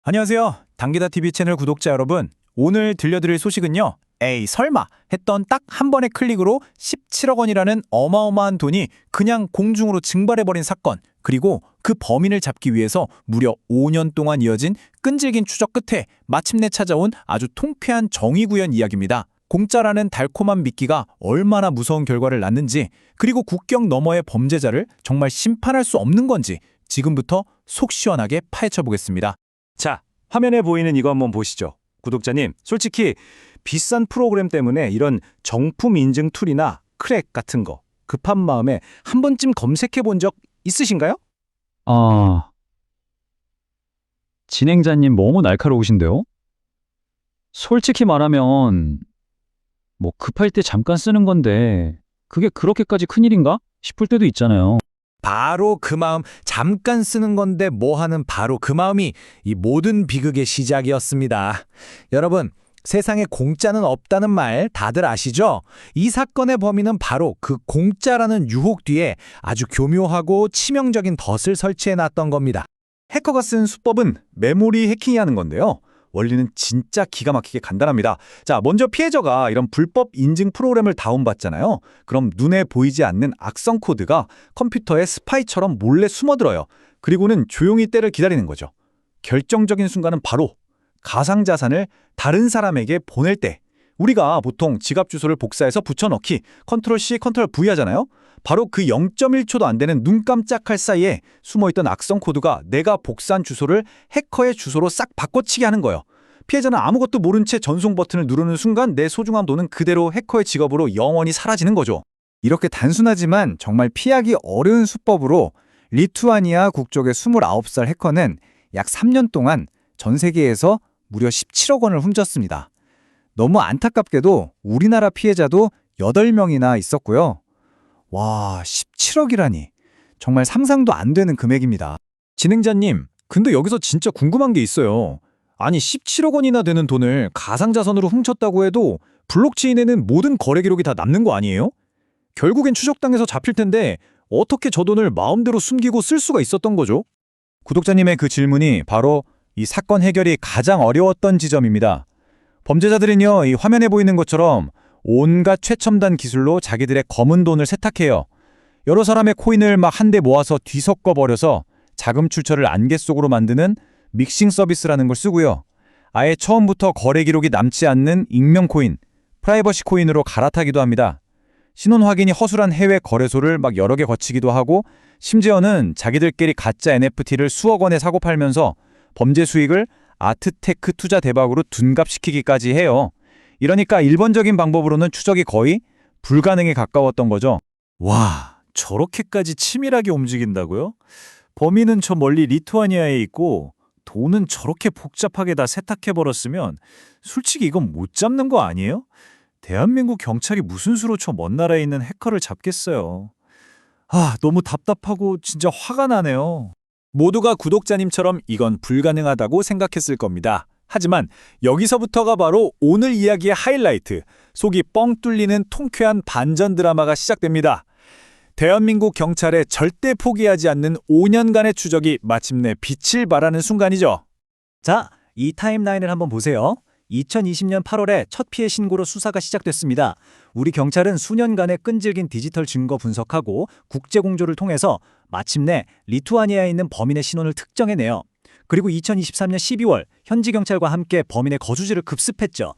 안녕하세요. 당기다TV 채널 구독자 여러분. 오늘 들려드릴 소식은요. 에이 설마 했던 딱 한 번의 클릭으로 17억 원이라는 어마어마한 돈이 그냥 공중으로 증발해버린 사건, 그리고 그 범인을 잡기 위해서 무려 5년 동안 이어진 끈질긴 추적 끝에 마침내 찾아온 아주 통쾌한 정의구현 이야기입니다. 공짜라는 달콤한 미끼가 얼마나 무서운 결과를 낳는지, 그리고 국경 너머의 범죄자를 정말 심판할 수 없는 건지 지금부터 속 시원하게 파헤쳐 보겠습니다. 자, 화면에 보이는 이거 한번 보시죠. 구독자님, 솔직히 비싼 프로그램 때문에 이런 정품 인증 툴이나 크랙 같은 거 급한 마음에 한 번쯤 검색해 본 적 있으신가요? 진행자님 너무 날카로우신데요? 솔직히 말하면 급할 때 잠깐 쓰는 건데 그게 그렇게까지 큰일인가 싶을 때도 있잖아요. 바로 그 마음, 잠깐 쓰는 건데 뭐 하는 바로 그 마음이 이 모든 비극의 시작이었습니다. 여러분, 세상에 공짜는 없다는 말 다들 아시죠? 이 사건의 범인은 바로 그 공짜라는 유혹 뒤에 아주 교묘하고 치명적인 덫을 설치해놨던 겁니다. 해커가 쓴 수법은 메모리 해킹이라는 건데요. 원리는 진짜 기가 막히게 간단합니다. 자, 먼저 피해자가 이런 불법 인증 프로그램을 다운받잖아요. 그럼 눈에 보이지 않는 악성 코드가 컴퓨터에 스파이처럼 몰래 숨어들어요. 그리고는 조용히 때를 기다리는 거죠. 결정적인 순간은 바로 가상자산을 다른 사람에게 보낼 때, 우리가 보통 지갑 주소를 복사해서 붙여넣기, 컨트롤 C, 컨트롤 V 하잖아요. 바로 그 0.1초도 안 되는 눈 깜짝할 사이에 숨어있던 악성 코드가 내가 복사한 주소를 해커의 주소로 싹 바꿔치기 하는 거예요. 피해자는 아무것도 모른 채 전송 버튼을 누르는 순간 내 소중한 돈은 그대로 해커의 직업으로 영원히 사라지는 거죠. 이렇게 단순하지만 정말 피하기 어려운 수법으로 리투아니아 국적의 29살 해커는 약 3년 동안 전 세계에서 무려 17억 원을 훔쳤습니다. 너무 안타깝게도 우리나라 피해자도 8명이나 있었고요. 와, 17억이라니. 정말 상상도 안 되는 금액입니다. 진행자님, 근데 여기서 진짜 궁금한 게 있어요. 아니, 17억 원이나 되는 돈을 가상자산으로 훔쳤다고 해도 블록체인에는 모든 거래 기록이 다 남는 거 아니에요? 결국엔 추적당해서 잡힐 텐데 어떻게 저 돈을 마음대로 숨기고 쓸 수가 있었던 거죠? 구독자님의 그 질문이 바로 이 사건 해결이 가장 어려웠던 지점입니다. 범죄자들은요, 이 화면에 보이는 것처럼 온갖 최첨단 기술로 자기들의 검은 돈을 세탁해요. 여러 사람의 코인을 막 한데 모아서 뒤섞어 버려서 자금 출처를 안개 속으로 만드는 믹싱 서비스라는 걸 쓰고요. 아예 처음부터 거래 기록이 남지 않는 익명 코인, 프라이버시 코인으로 갈아타기도 합니다. 신원 확인이 허술한 해외 거래소를 막 여러 개 거치기도 하고, 심지어는 자기들끼리 가짜 NFT를 수억 원에 사고 팔면서 범죄 수익을 아트테크 투자 대박으로 둔갑시키기까지 해요. 이러니까 일반적인 방법으로는 추적이 거의 불가능에 가까웠던 거죠. 와, 저렇게까지 치밀하게 움직인다고요? 범인은 저 멀리 리투아니아에 있고 돈은 저렇게 복잡하게 다 세탁해버렸으면 솔직히 이건 못 잡는 거 아니에요? 대한민국 경찰이 무슨 수로 저 먼 나라에 있는 해커를 잡겠어요. 너무 답답하고 진짜 화가 나네요. 모두가 구독자님처럼 이건 불가능하다고 생각했을 겁니다. 하지만 여기서부터가 바로 오늘 이야기의 하이라이트, 속이 뻥 뚫리는 통쾌한 반전 드라마가 시작됩니다. 대한민국 경찰의 절대 포기하지 않는 5년간의 추적이 마침내 빛을 발하는 순간이죠. 자, 이 타임라인을 한번 보세요. 2020년 8월에 첫 피해 신고로 수사가 시작됐습니다. 우리 경찰은 수년간의 끈질긴 디지털 증거 분석하고 국제 공조를 통해서 마침내 리투아니아에 있는 범인의 신원을 특정해내요. 그리고 2023년 12월 현지 경찰과 함께 범인의 거주지를 급습했죠.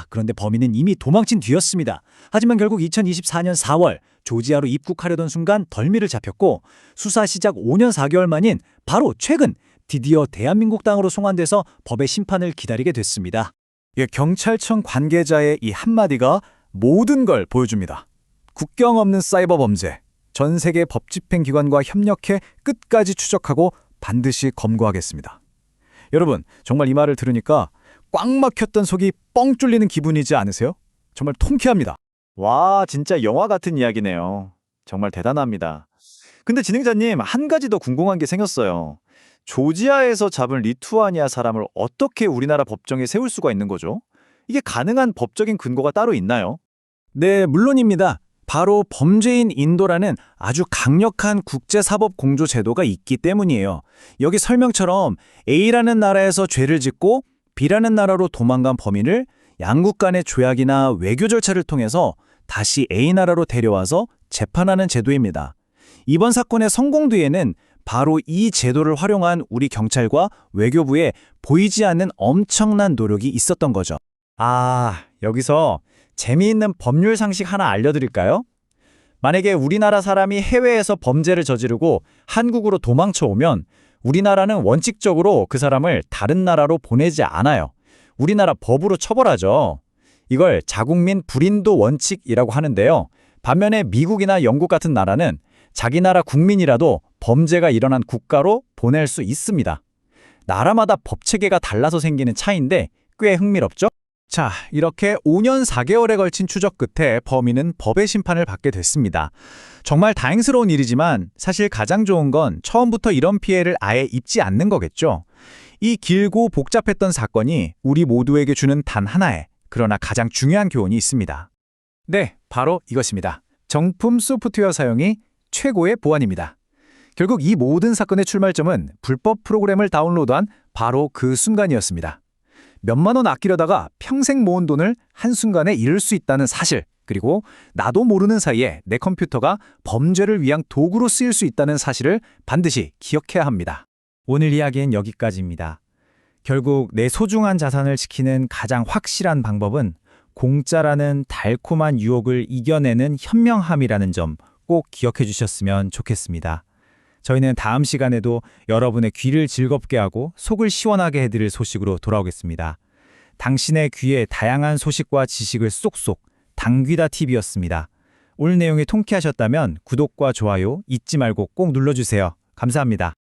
그런데 범인은 이미 도망친 뒤였습니다. 하지만 결국 2024년 4월 조지아로 입국하려던 순간 덜미를 잡혔고, 수사 시작 5년 4개월 만인 바로 최근 드디어 대한민국 땅으로 송환돼서 법의 심판을 기다리게 됐습니다. 경찰청 관계자의 이 한마디가 모든 걸 보여줍니다. 국경 없는 사이버 범죄, 전 세계 법집행기관과 협력해 끝까지 추적하고 반드시 검거하겠습니다. 여러분, 정말 이 말을 들으니까 꽉 막혔던 속이 뻥 뚫리는 기분이지 않으세요? 정말 통쾌합니다. 와, 진짜 영화 같은 이야기네요. 정말 대단합니다. 근데 진행자님, 한 가지 더 궁금한 게 생겼어요. 조지아에서 잡은 리투아니아 사람을 어떻게 우리나라 법정에 세울 수가 있는 거죠? 이게 가능한 법적인 근거가 따로 있나요? 네, 물론입니다. 바로 범죄인 인도라는 아주 강력한 국제사법공조 제도가 있기 때문이에요. 여기 설명처럼 A라는 나라에서 죄를 짓고 B라는 나라로 도망간 범인을 양국 간의 조약이나 외교 절차를 통해서 다시 A나라로 데려와서 재판하는 제도입니다. 이번 사건의 성공 뒤에는 바로 이 제도를 활용한 우리 경찰과 외교부의 보이지 않는 엄청난 노력이 있었던 거죠. 여기서 재미있는 법률 상식 하나 알려드릴까요? 만약에 우리나라 사람이 해외에서 범죄를 저지르고 한국으로 도망쳐 오면 우리나라는 원칙적으로 그 사람을 다른 나라로 보내지 않아요. 우리나라 법으로 처벌하죠. 이걸 자국민 불인도 원칙이라고 하는데요. 반면에 미국이나 영국 같은 나라는 자기 나라 국민이라도 범죄가 일어난 국가로 보낼 수 있습니다. 나라마다 법 체계가 달라서 생기는 차이인데 꽤 흥미롭죠? 자, 이렇게 5년 4개월에 걸친 추적 끝에 범인은 법의 심판을 받게 됐습니다. 정말 다행스러운 일이지만 사실 가장 좋은 건 처음부터 이런 피해를 아예 입지 않는 거겠죠. 이 길고 복잡했던 사건이 우리 모두에게 주는 단 하나의, 그러나 가장 중요한 교훈이 있습니다. 네, 바로 이것입니다. 정품 소프트웨어 사용이 최고의 보안입니다. 결국 이 모든 사건의 출발점은 불법 프로그램을 다운로드한 바로 그 순간이었습니다. 몇만 원 아끼려다가 평생 모은 돈을 한순간에 잃을 수 있다는 사실, 그리고 나도 모르는 사이에 내 컴퓨터가 범죄를 위한 도구로 쓰일 수 있다는 사실을 반드시 기억해야 합니다. 오늘 이야기는 여기까지입니다. 결국 내 소중한 자산을 지키는 가장 확실한 방법은 공짜라는 달콤한 유혹을 이겨내는 현명함이라는 점 꼭 기억해 주셨으면 좋겠습니다. 저희는 다음 시간에도 여러분의 귀를 즐겁게 하고 속을 시원하게 해드릴 소식으로 돌아오겠습니다. 당신의 귀에 다양한 소식과 지식을 쏙쏙 당귀다 TV였습니다. 오늘 내용이 통쾌하셨다면 구독과 좋아요 잊지 말고 꼭 눌러주세요. 감사합니다.